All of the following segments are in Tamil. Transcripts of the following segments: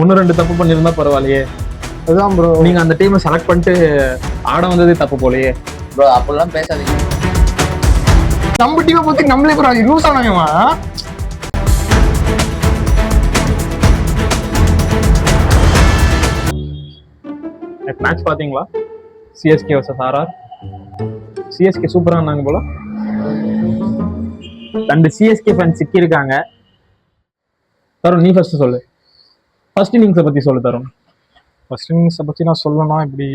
ஒன்னு ரெண்டு தப்பு பண்ணிருந்தா பரவாயில்லையே. அதுதான் ப்ரோ, நீங்க அந்த டீமை செலக்ட் பண்ணிட்டு ஆட வந்ததே தப்பு போலயே ப்ரோ. அப்படிலாம் பேசாதீங்க. நம்ம டீமை பத்தி நம்மளே ப்ரோ லூஸ் ஆனவங்க. மேட்ச் பாத்தீங்களா? CSK versus RR. சிஎஸ்கே சூப்பரா இருந்தாங்க போல. ரெண்டு சிஎஸ்கே ஃபேன் சிக்கி இருக்காங்க. தருண், நீ ஃபர்ஸ்ட் சொல்லு. ஃபர்ஸ்ட் இன்னிங்ஸை பத்தி சொல்லு தருண். ஃபர்ஸ்ட் இன்னிங்ஸை பத்தி நான் சொல்லணும்னா இப்படி,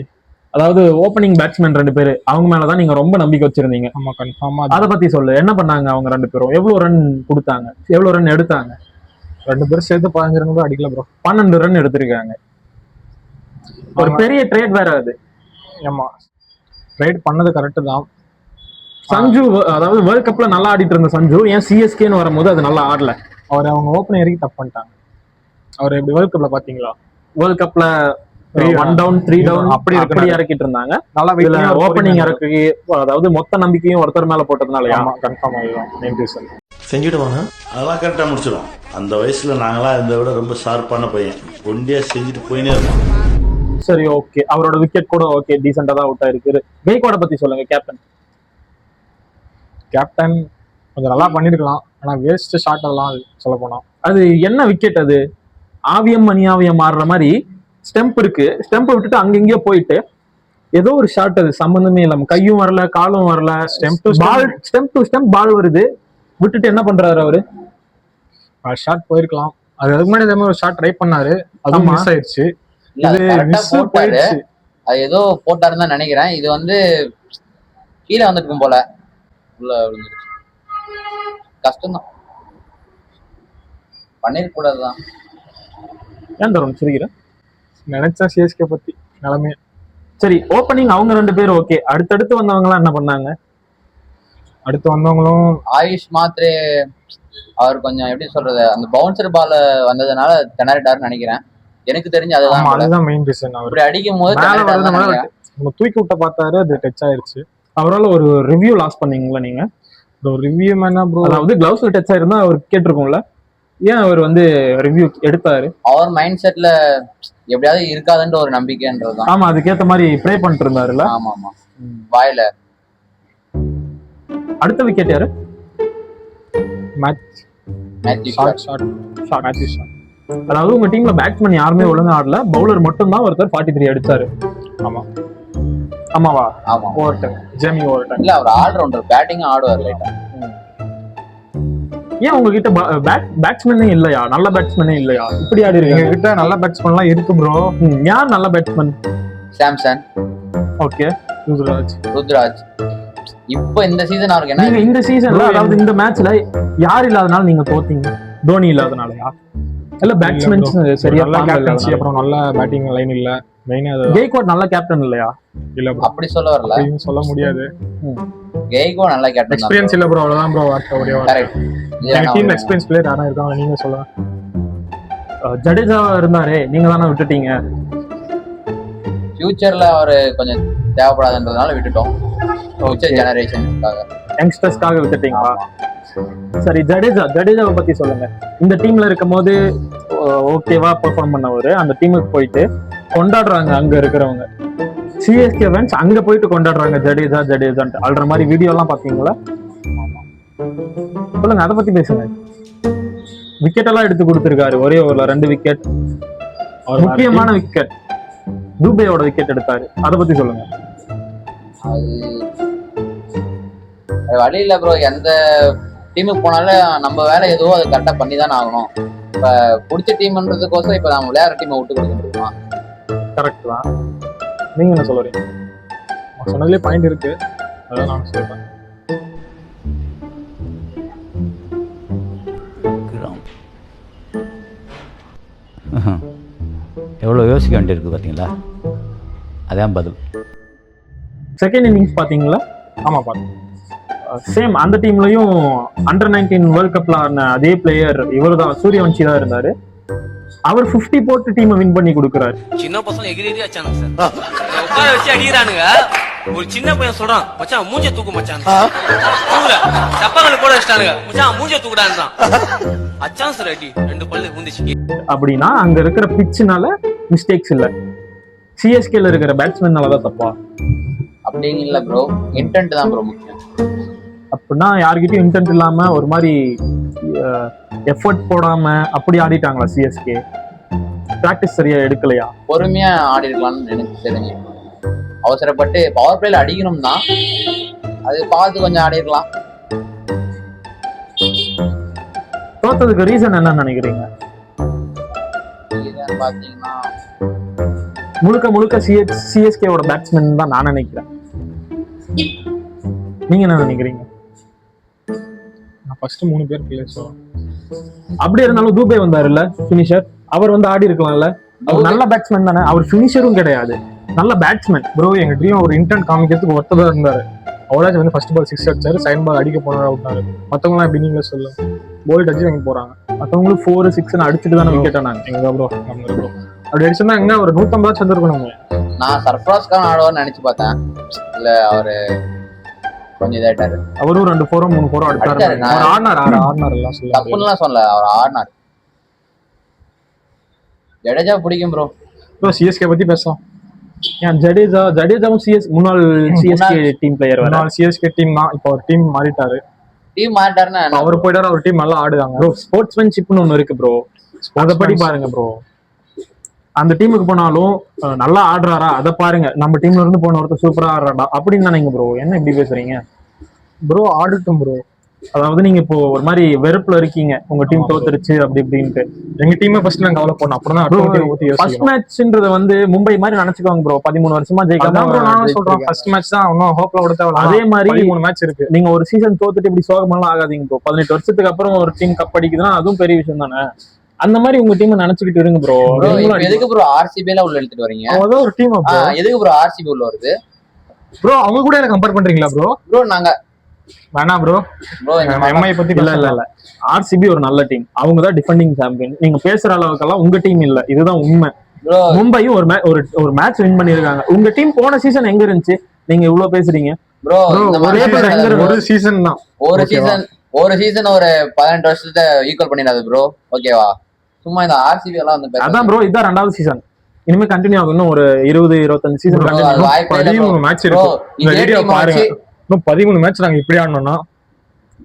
அதாவது ஓப்பனிங் பேட்ஸ்மேன் ரெண்டு பேரு, அவங்க மேலதான் நீங்க ரொம்ப நம்பிக்கை வச்சிருந்தீங்க. ஆமா கன்ஃபார்மா. அதை பத்தி சொல்லு. என்ன பண்ணாங்க அவங்க ரெண்டு பேரும்? எவ்வளவு ரன் கொடுத்தாங்க, எவ்வளவு ரன் எடுத்தாங்க? ரெண்டு பேரும் சேர்த்து 15 ரன் கூட அடிக்கல ப்ரோ. 12 ரன் எடுத்திருக்காங்க. ஒரு பெரிய ட்ரேட் வேற அது. ஆமா, ட்ரேட் பண்ணது கரெக்ட் தான். சஞ்சு, அதாவது வேர்ல்ட் கப்ல நல்லா ஆடிட்டு இருந்த சஞ்சு ஏன் சிஎஸ்கேன்னு வரும்போது அது நல்லா ஆடல? அவங்க ஓப்பனிங் வரைக்கும் தப்பு பண்ணிட்டாங்க. அவர் எப்படி வேர்ல்ட் கப்ல பாத்தீங்களா? வேர்ல்ட் கப்ல 1 down 3 down அப்படி இறக்கிட்டு இருந்தாங்க. நல்லா ஓப்பனிங் இறக்கி, அதாவது மொத்த நம்பிக்கையும் ஒருத்தர் மேல போட்டதுனால. ஆமா கன்ஃபார்ம் ஆயிடும். Main reason. செஞ்சுடுவாங்க, அதெல்லாம் கரெக்டாக முடிச்சிடும். அந்த வயசுல நாங்களாம் இருந்த விட ரொம்ப ஷார்ப்பான பையன், ஒண்டியா செஞ்சுட்டு போயினே இருப்போம். சரி, ஓகே. அவரோட விக்கெட் கூட ஓகே, டீசெண்டா தான் அவுட் ஆயிருக்கு. கெய்க்வாட பத்தி சொல்லுங்க. கேப்டன் கொஞ்சம் நல்லா பண்ணிருக்கலாம், ஆனா வேஸ்ட் ஷாட் எல்லாம் சொல்ல போனா. அது என்ன விக்கெட் அது? ஆவியம் மணியாவியம் மாறுற மாதிரி ஸ்டெம்ப் இருக்கு. ஸ்டெம்ப் விட்டுட்டு அங்க இங்கேயோ போயிட்டு ஏதோ ஒரு ஷாட், அது சம்பந்தமே இல்லாம கையும் வரல காலும் வரல. ஸ்டெம்ப் டு ஸ்டெம்ப் பால் வருது, விட்டுட்டு என்ன பண்றாரு அவரு? ஷாட் போயிருக்கலாம். அதுக்கு முன்னாடி இதே மாதிரி ஒரு ஷாட் ட்ரை பண்ணாரு, அது மிஸ் ஆயிடுச்சு. அது ஏதோ போட்டாருன்னு தான் நினைக்கிறேன். இது வந்து கீழே வந்துருக்கும் போல, உள்ள விழுந்துருச்சு. கஷ்டம்தான், பண்ணிருக்க கூடாதுதான். ஏன் தரும் சிரிக்கிறேன்? நினைச்சா சிஎஸ்கே பத்தி நிலைமை. சரி, ஓப்பனிங் அவங்க ரெண்டு பேரும் ஓகே. அடுத்தடுத்து வந்தவங்க எல்லாம் என்ன பண்ணாங்க? அடுத்து வந்தவங்களும் ஆயுஷ் மாத்ரே, அவர் கொஞ்சம் எப்படி சொல்றது, அந்த பவுன்சர் பால் வந்ததுனால திணறிட்டாருன்னு நினைக்கிறேன். எனக்கு தெரிஞ்சு அதுதான் மெயின் ரீசன். அப்படி அடிக்கும் போது நம்ம தூக்கி விட்ட பார்த்தாரு, அது டச் ஆயிருச்சு. அவரால் ஒரு ரிவ்யூ லாஸ் பண்ணீங்களா நீங்க? ரிவ்யூ என்ன ப்ரோ, அதாவது கிளவுஸ்ல டச் ஆயிருந்தா அவர் கேட்டிருக்கும்ல, ஏன் அவர் வந்து ரிவ்யூ எடுத்தாரு? அவர் மைண்ட் செட்ல எப்படியாவது இருக்காதுன்ற ஒரு நம்பிக்கைன்றதுதான். ஆமா, அதுக்கேத்த மாதிரி ப்ரே பண்ணிட்டு இருந்தாருல்ல. ஆமா ஆமா, வாயில. அடுத்த விக்கெட் யாரு? அதாவது உங்க டீம்ல பேட்ஸ்மேன் யாருமே ஒழுங்கா ஆடல, பவுலர் மட்டும் தான் ஒருத்தர் 43 அடிச்சாரு. ஆமா ஆமாவா? ஆமா, ஓவர்டன், ஜெமி ஓவர்டன். இல்ல, அவர் ஆல்ரவுண்டர், பேட்டிங் ஆடுவார் லைட்டா. ஏன் உங்ககிட்ட பேட்ஸ்மேனே இல்லையா? நல்ல பேட்ஸ்மேனே இல்லையா? இப்படி ஆடி எங்க கிட்ட நல்ல பேட்ஸ்மேன்லாம் இருக்கு ப்ரோ. யார் நல்ல பேட்ஸ்மேன்? Samson, okay, Ruturaj. இப்போ இந்த சீசன் அவருக்கு என்ன? நீங்க இந்த சீசன்ல, அதாவது இந்த மேட்ச்ல யார் இல்லாதனால நீங்க தோத்தீங்க? தோனி இல்லாதனாலயா? இல்ல பேட்ஸ்மேன்ஸ் சரியா கேப்டன்சி, அப்புறம் நல்ல பேட்டிங் லைன் இல்ல. மெயினா கெய்க்வாட் நல்ல கேப்டன் இல்லையா? இல்ல ப்ரோ, அப்படி சொல்ல வரல, சொல்ல முடியாது. கெய்க்வாட் நல்ல கேப்டன், எக்ஸ்பீரியன்ஸ் இல்ல ப்ரோ, அவ்வளவுதான் ப்ரோ. ஒரே கரெக்ட். எங்க டீம்ல எக்ஸ்பீரியன்ஸ் பிளேயர் யாரா இருக்காங்க, நீங்க சொல்லுங்க. ஜடேஜா இருந்தாரே, நீங்க தானே விட்டுட்டீங்க. ஃபியூச்சர்ல அவரு கொஞ்சம் தேவைப்படாதுன்றதுனால விட்டுட்டோம். ஃபியூச்சர் ஜெனரேஷனுக்காக, யங்ஸ்டர்ஸ்க்காக விட்டுட்டீங்களா? சரி, ஜடேஜாவை பத்தி சொல்லுங்க. இந்த டீம்ல இருக்கும் போது ஓகேவா பெர்ஃபார்ம் பண்ணவரு, அந்த டீமுக்கு போயிட்டு கொண்டாடுறாங்க அங்க இருக்கிறவங்க. சிஎஸ்கே ஃபேன்ஸ் அங்க போயிட்டு கொண்டாடுறாங்க ஜடேஜான்ட்டு ஆடுற மாதிரி வீடியோ எல்லாம் பாத்தீங்களா? சொல்லுங்க, அதை பத்தி பேசுங்க. விக்கெட் எல்லாம் எடுத்து கொடுத்திருக்காரு ஒரே ஓவர்ல, 2 விக்கெட், முக்கியமான விக்கெட். தூபேயோட விக்கெட் எடுத்தாரு, அதை பத்தி சொல்லுங்க. அது வழி இல்ல ப்ரோ, எந்த டீமுக்கு போனாலும் நம்ம வேலை எதுவோ அது கரெக்டா பண்ணி தானே ஆகணும். இப்ப பிடிச்ச டீம்ன்றதுக்கோசம் இப்ப நம்ம விளையாடுற டீமை விட்டு கொடுக்க முடியுமா? கரெக்ட் தான். நீங்க என்ன சொல்றீங்க? சொன்னதுலேயே பாயிண்ட் இருக்கு, அதான் நான் சொல்றேன். எவ்வளோ யோசிக்க வேண்டியிருக்கு பார்த்தீங்களா? அதான் பதில். செகண்ட் இன்னிங்ஸ் பாத்தீங்களா? ஆமா பார்த்தேன். சேம் அந்த டீம்லயும் அண்டர் 19 வேர்ல்ட் கப்ல ஆன அதே பிளேயர் இவர் தான், சூரியவன்ஷி தான் இருந்தாரு. அவர் 50 போட்டு டீமை வின் பண்ணி கொடுக்குறாரு. சின்ன பசங்க எகிரி அச்சானுங்க சார், உட்கார வச்சு அடிக்கிறானுங்க. ஒரு சின்ன பையன் சொல்றான், மச்சான் மூஞ்ச தூக்கு மச்சான், தப்பாங்களுக்கு கூட வச்சிட்டானுங்க, மச்சான் மூஞ்ச தூக்குடான்னு தான். அச்சான் சார் அடி 2 பல்லு ஊந்துச்சு. அப்படின்னா அங்க இருக்கிற பிட்ச்னால மிஸ்டேக்ஸ் இல்ல, சிஎஸ்கேல இருக்கிற பேட்ஸ்மேனால தான் தப்பா? அப்படின்னு இல்ல ப்ரோ, இன்டென்ட் தான் ப்ரோ முக்கியம். அப்படின்னா யார்கிட்டயும் இன்டென்ட் இல்லாம ஒரு மாதிரி எஃபர்ட் போடாம அப்படி ஆடிட்டாங்களா சிஎஸ்கே? பிராக்டிஸ் சரியா எடுக்கலையா? பொறுமையா ஆடி இருக்கலாம்னு எனக்கு தெரிஞ்சு. அவசரப்பட்டு பவர் பிளேல அடிக்கணும் தான், அது பார்த்து கொஞ்சம் ஆடி இருக்கலாம். தோத்ததுக்கு ரீசன் என்னன்னு நினைக்கிறீங்க? இதுன்னு பாத்தீங்கன்னா முழுக்க முழுக்க சிஎஸ்கேவோட பேட்ஸ்மேன் தான் நான் நினைக்கிறேன். நீங்க என்ன நினைக்கிறீங்க? நான் ஃபர்ஸ்ட் 3 பேர் பிளேயர்ஸ். அப்படி இருந்தாலும் தூபே வந்தாருல்ல ஃபினிஷர், அவர் வந்து ஆடி இருக்கலாம்ல. அவர் நல்ல பேட்ஸ்மேன் தானே, அவர் ஃபினிஷரும் கிடையாது, நல்ல பேட்ஸ்மேன். ப்ரோ எங்க டீம் ஒரு இன்டென்ட் காமிக்கிறதுக்கு ஒருத்தர் தான் இருந்தாரு. அவராச்சும் வந்து ஃபர்ஸ்ட் பால் 6 அடிச்சாரு, செகண்ட் பால் அடிக்க போனாரு, அவுட்டாரு. மத்தவங்களாம் எப்படி நீங்களே சொல்லுங்க, போல்ட் அடிச்சு அவங்க போறாங்க. மற்றவங்களும் 4, 6 அடிச்சுட்டு தானே விக்கெட் ஆனாங்க. எங்க ப்ரோ ப்ரோ அப்படி அடிச்சிருந்தா எங்க ஒரு 150 வந்துருக்கணும். நான் சர்ஃப்ராஸ் கான் ஆடுவார்னு நினைச்சு பார்த்தேன், இல்ல அவரு கொஞ்சம் இதாயிட்டாரு. அவரும் 2 4 3 4 அடிச்சாரு. அடிச்சாரு. நான் ஆடினார் எல்லாம் சொல்ல தப்புன்னுலாம் சொல்லல, அவர் ஆடினார். ஜடேஜா பிடிக்கும் ப்ரோ. ப்ரோ சிஎஸ்கே பத்தி பேசலாம். ஏன் ஜடேஜாவும் முன்னாள் சிஎஸ்கே டீம் பிளேயர் வர. சிஎஸ்கே டீம் தான், இப்போ ஒரு டீம் மாறிட்டாரு. டீம் மாறிட்டாருன்னா அவர் போயிட்டாரு, அவர் டீம் நல்லா ஆடுதாங்க. ப்ரோ ஸ்போர்ட்ஸ்மேன்ஷிப்னு ஒண்ணு இருக்கு ப்ரோ, அதை படி பாருங்க ப்ரோ. அந்த டீமுக்கு போனாலும் நல்லா ஆடுறாரா அதை பாருங்க. நம்ம டீம்ல இருந்து போன ஒருத்தர் சூப்பரா ஆடுறாடா அப்படின்னு நினைங்க ப்ரோ. என்ன இப்படி பேசுறீங்க ப்ரோ? ஆடட்டும் ப்ரோ. அதாவது நீங்க இப்போ ஒரு மாதிரி வெறுப்புல இருக்கீங்க, உங்க டீம் தோத்துருச்சு அப்படி இப்படின்ட்டு. எங்க டீமே ஃபர்ஸ்ட் நாங்க கவலை போனோம், அப்புறம் ஃபர்ஸ்ட் மேட்ச்ன்றது வந்து மும்பை மாதிரி நினைச்சுக்கோங்க ப்ரோ. 13 வருஷமா ஜெயிக்காம ப்ரோ நான் சொல்றேன், ஃபர்ஸ்ட் மேட்ச் தான் இன்னும் ஹோப்ல விட தேவை. அதே மாதிரி 3 மேட்ச் இருக்கு. நீங்க ஒரு சீசன் தோத்துட்டு இப்படி சோகமெல்லாம் ஆகாதீங்க ப்ரோ. 18 வருஷத்துக்கு அப்புறம் ஒரு டீம் கப் அடிக்குதுன்னா அதுவும் பெரிய விஷயம் தானே. அந்த மாதிரி உங்க டீம் நினைச்சுக்கிட்டு இருங்க ப்ரோ. எதுக்கு ப்ரோ ஆர்சிபில உள்ள எடுத்துட்டு வரீங்க? அதான் ஒரு டீம் எதுக்கு ப்ரோ ஆர்சிபி உள்ள வருது ப்ரோ? அவங்க கூட எனக்கு கம்பேர் பண்றீங்களா ப்ரோ? ப்ரோ நாங்க வேணாம் ப்ரோ. எம்ஐ பத்தி இல்ல ஆர்சிபி ஒரு நல்ல டீம், அவங்க தான் டிஃபெண்டிங் சாம்பியன். நீங்க பேசுற அளவுக்கெல்லாம் உங்க டீம் இல்ல, இதுதான் உண்மை. மும்பையும் ஒரு மேட்ச் வின் பண்ணிருக்காங்க. உங்க டீம் போன சீசன் எங்க இருந்துச்சு? நீங்க இவ்வளவு பேசுறீங்க ப்ரோ. ஒரு சீசன் தான், ஒரு சீசன் ஒரு 18 வருஷத்தை ஈக்குவல் பண்ணிடாது ப்ரோ, ஓகேவா? சும்மா இந்த ஆர்சிபி எல்லாம் வந்து அதான் ப்ரோ, இதான் 2வது சீசன். இனிமே கண்டினியூ ஆகும். இன்னும் ஒரு 20-25 சீசன் 13 மேட்ச் இருக்கு. இந்த வீடியோ பாருங்க, இன்னும் 13 மேட்ச் நாங்க இப்படி ஆடணும்னா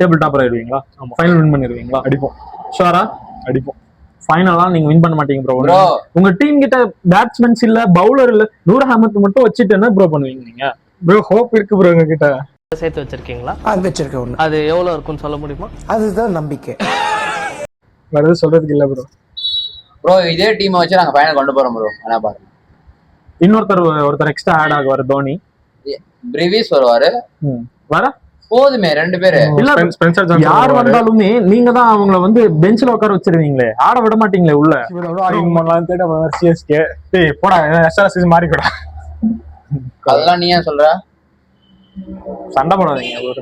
டேபிள் டாப்பர் ஆயிடுவீங்களா? ஃபைனல் வின் பண்ணிடுவீங்களா? அடிப்போம், ஷூரா அடிப்போம். ஃபைனலா நீங்க வின் பண்ண மாட்டீங்க ப்ரோ. உங்க டீம் கிட்ட பேட்ஸ்மேன்ஸ் இல்ல, பவுலர் இல்ல, நூர் அஹமத் மட்டும் வச்சுட்டு என்ன ப்ரோ பண்ணுவீங்க நீங்க? ப்ரோ ஹோப் இருக்கு ப்ரோ எங்க கிட்ட. சேர்த்து வச்சிருக்கீங்களா? அது வச்சிருக்கேன் ஒண்ணு. அது எவ்வளவு இருக்கும்னு சொல்ல முடியுமா? அதுதான் நம்பிக்கை. வேற எதுவும் சொல்றதுக்கு இல்ல ப்ரோ. ப்ரோ இதே டீமை வச்சு நாங்க ஃபைனல் கொண்டு போறோம் ப்ரோ. என்ன பாருங்க, ஒருத்தர் எக்ஸ்ட்ரா ஆட் ஆகுவார். தோனி, பிரிவிஸ் வருவாரு, வர போதுமே 2 பேரு. ஸ்பென்சர் ஜான்சன் யார் வந்தாலுமே நீங்க தான் அவங்கள வந்து பெஞ்ச்ல உட்கார வச்சிருவீங்களே, ஆட விட மாட்டீங்களே உள்ள. சிஎஸ்கே போடா, எஸ்ஆர்எஸ் மாறிக்கூடா. அதெல்லாம் நீ ஏன் சொல்ற? சண்டை போடாதீங்க.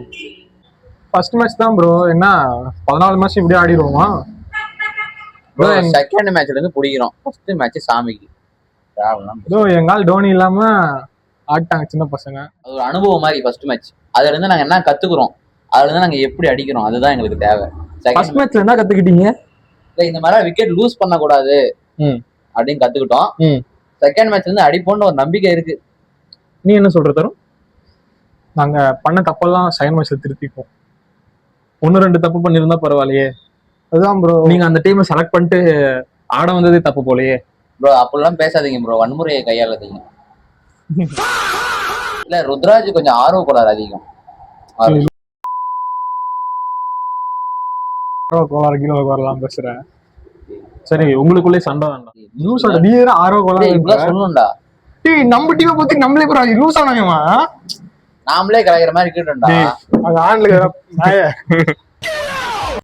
ஃபர்ஸ்ட் மேட்ச் தான் ப்ரோ, என்ன 14 மேட்ச் இப்படி ஆடிடுவோமா? செகண்ட் மேட்ச்ல இருந்து பிடிக்கிறோம். ஃபர்ஸ்ட் மேட்ச் சாமிக்கு ப்ரோ. எங்கால் டோனி இல்லாம ஆட்டாங்க சின்ன பசங்க. அது ஒரு அனுபவம் மாதிரி ஃபர்ஸ்ட் மேட்ச். அதுல இருந்து நாங்க என்ன கத்துக்கிறோம், அதுல இருந்து நாங்க எப்படி அடிக்கிறோம், அதுதான் எங்களுக்கு தேவை. ஃபர்ஸ்ட் மேட்ச்ல என்ன கத்துக்கிட்டீங்க? இந்த மாதிரி விக்கெட் லூஸ் பண்ண கூடாது அப்படின்னு கத்துக்கிட்டோம். செகண்ட் மேட்ச்ல இருந்து அடிப்போம்னு ஒரு நம்பிக்கை இருக்கு. நீ என்ன சொல்ற தரும்? நாங்க பண்ண தப்பெல்லாம் செகண்ட் மேட்ச்ல திருத்திப்போம். 1-2 தப்பு பண்ணிருந்தா பரவாயில்லையே. அதுதான் ப்ரோ, நீங்க அந்த டீமை செலக்ட் பண்ணிட்டு ஆட வந்ததே தப்பு போலயே ப்ரோ. அப்படிலாம் பேசாதீங்க ப்ரோ, வன்முறையை கையாளாதீங்க. இல்ல ருத்ராஜ் கொஞ்சம் ஆர்வ கோளாறு அதிகம். வரலாம் பேசுறேன். சரி, உங்களுக்குள்ளே சண்டை வேண்டாம். லூஸோட நீ ஆர்வ கோளாறு சொல்லணும்டா. நம்ம டீமை பத்தி நம்மளே ப்ரோ லூஸ் ஆனாங்கம்மா. நாமளே கலைக்கிற மாதிரி கேட்டோம்டா. அது ஆன்ல